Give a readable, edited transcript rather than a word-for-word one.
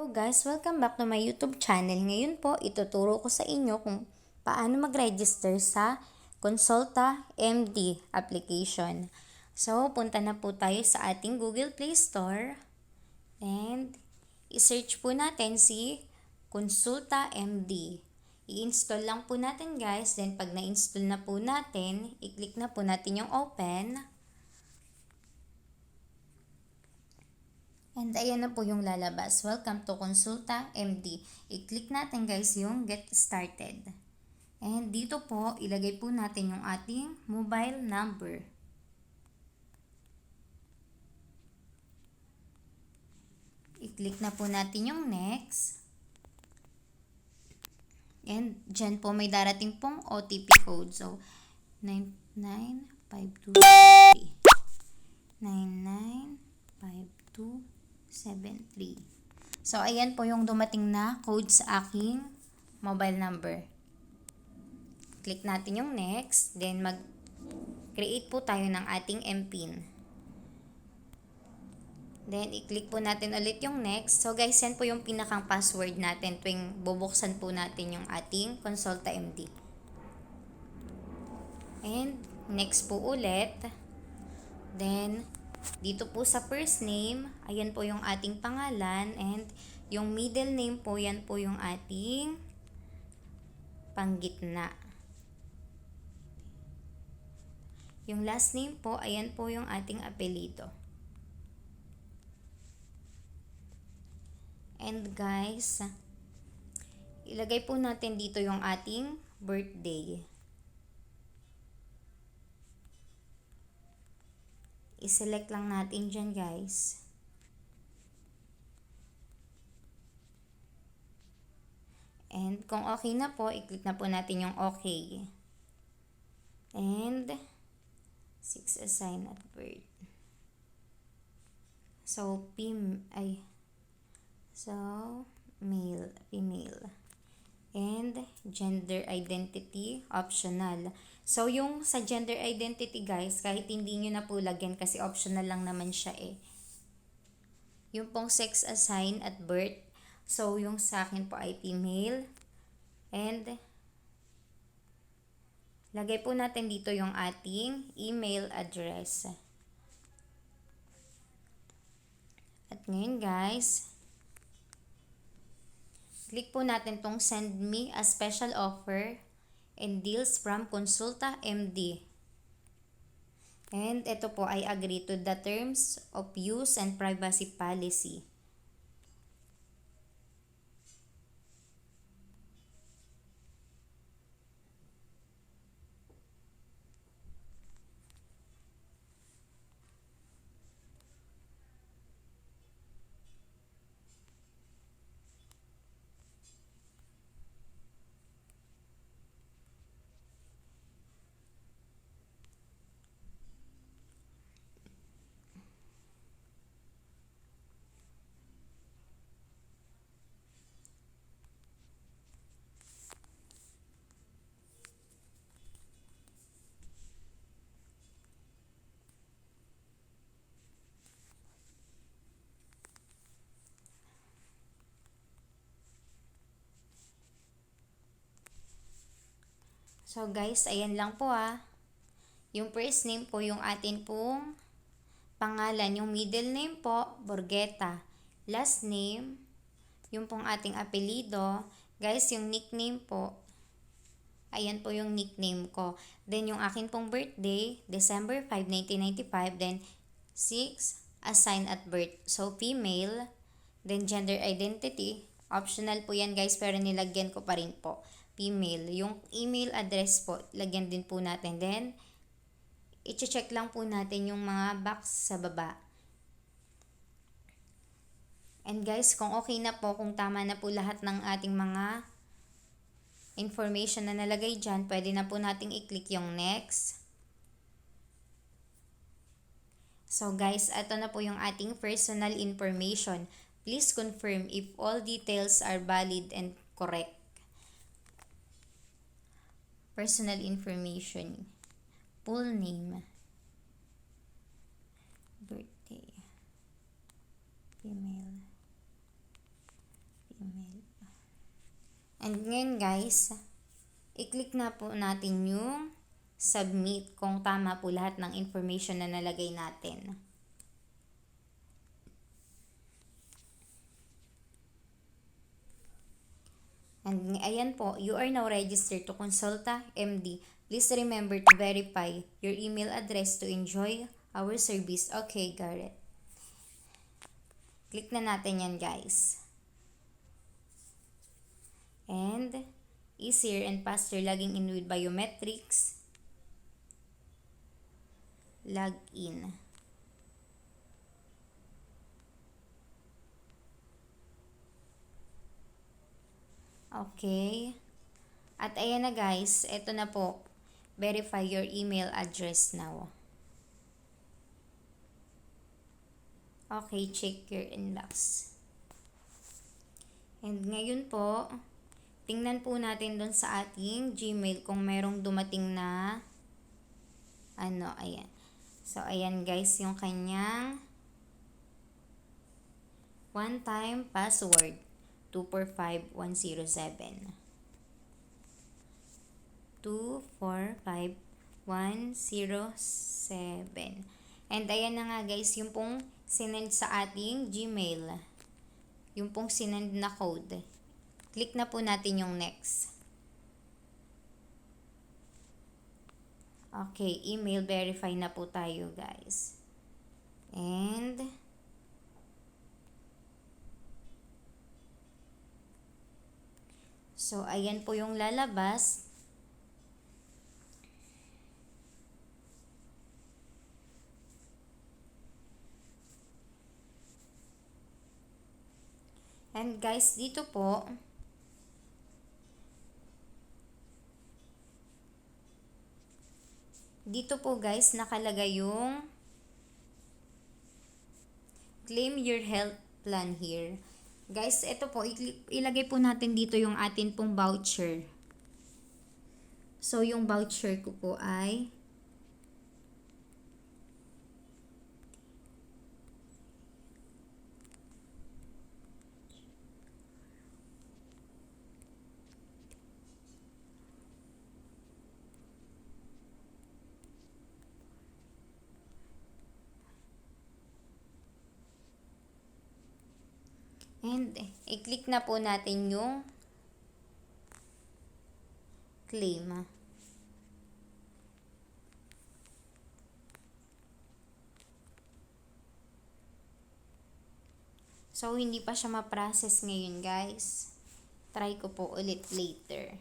Hello guys, welcome back to my YouTube channel. Ngayon po, ituturo ko sa inyo kung paano mag-register sa Consulta MD application. So, punta na po tayo sa ating Google Play Store and i-search po natin si Consulta MD. I-install lang po natin guys, then pag na-install na po natin, i-click na po natin yung open. And ayan na po yung lalabas. Welcome to Consulta MD. I-click natin guys yung Get Started. And dito po, ilagay po natin yung ating mobile number. I-click na po natin yung Next. And dyan po may darating pong OTP code. So, 99523. 99523. 73. So, ayan po yung dumating na code sa aking mobile number. Click natin yung next. Then, mag-create po tayo ng ating MPIN. Then, i-click po natin ulit yung next. So, guys, yan po yung pinakang password natin tuwing bubuksan po natin yung ating Consulta MD. And, next po ulit. Then, dito po sa first name, ayan po yung ating pangalan, and yung middle name po, yan po yung ating panggitna. Yung last name po, ayan po yung ating apelyido. And guys, ilagay po natin dito yung ating birthday. I-select lang natin dyan guys. And kung okay na po, i-click na po natin yung okay. And 6 assign at birth. So, male, female. And gender identity, optional. So, yung sa gender identity guys, kahit hindi nyo na po lagyan kasi optional lang naman siya eh. Yung pong sex assign at birth. So, yung sa akin po ay female. And, lagay po natin dito yung ating email address. At ngayon guys, click po natin tong send me a special offer and deals from Consulta MD. And ito po ay agree to the terms of use and privacy policy. So guys, ayan lang po ah. Yung first name po yung atin pong pangalan. Yung middle name po, Borgeta. Last name, yung pong ating apelido. Guys, yung nickname po, ayan po yung nickname ko. Then yung akin pong birthday, December 5, 1995. Then 6, assign at birth. So female. Then gender identity, optional po yan guys, pero nilagyan ko pa rin po. Female. Yung email address po, lagyan din po natin. Then, i-check lang po natin yung mga box sa baba. And guys, kung okay na po, kung tama na po lahat ng ating mga information na nalagay dyan, pwede na po nating i-click yung next. So guys, ito na po yung ating personal information. Please confirm if all details are valid and correct. Personal information. Full name. Birthday. Female. And ngayon guys, i-click na po natin yung submit kung tama po lahat ng information na nalagay natin. And ayan po, you are now registered to Consulta MD. Please remember to verify your email address to enjoy our service. Okay, Garrett. Click na natin yan guys. And easier and faster logging in with biometrics. Log in. Okay. At ayan na guys, eto na po. Verify your email address now. Okay, check your inbox. And ngayon po, tingnan po natin doon sa ating Gmail kung merong dumating na ayan. So, ayan guys, yung kanyang one-time password, 245107. 245107. And ayan na nga guys, yung pong sinend sa ating Gmail. Yung pong sinend na code. Click na po natin yung next. Okay, email verify na po tayo guys. And so, ayan po yung lalabas. And guys, dito po, guys, nakalagay yung claim your health plan here. Guys, ito po, ilagay po natin dito yung atin pong voucher. So, yung voucher ko po ay and i-click na po natin yung claim. So, hindi pa siya ma-process ngayon guys. Try ko po ulit later.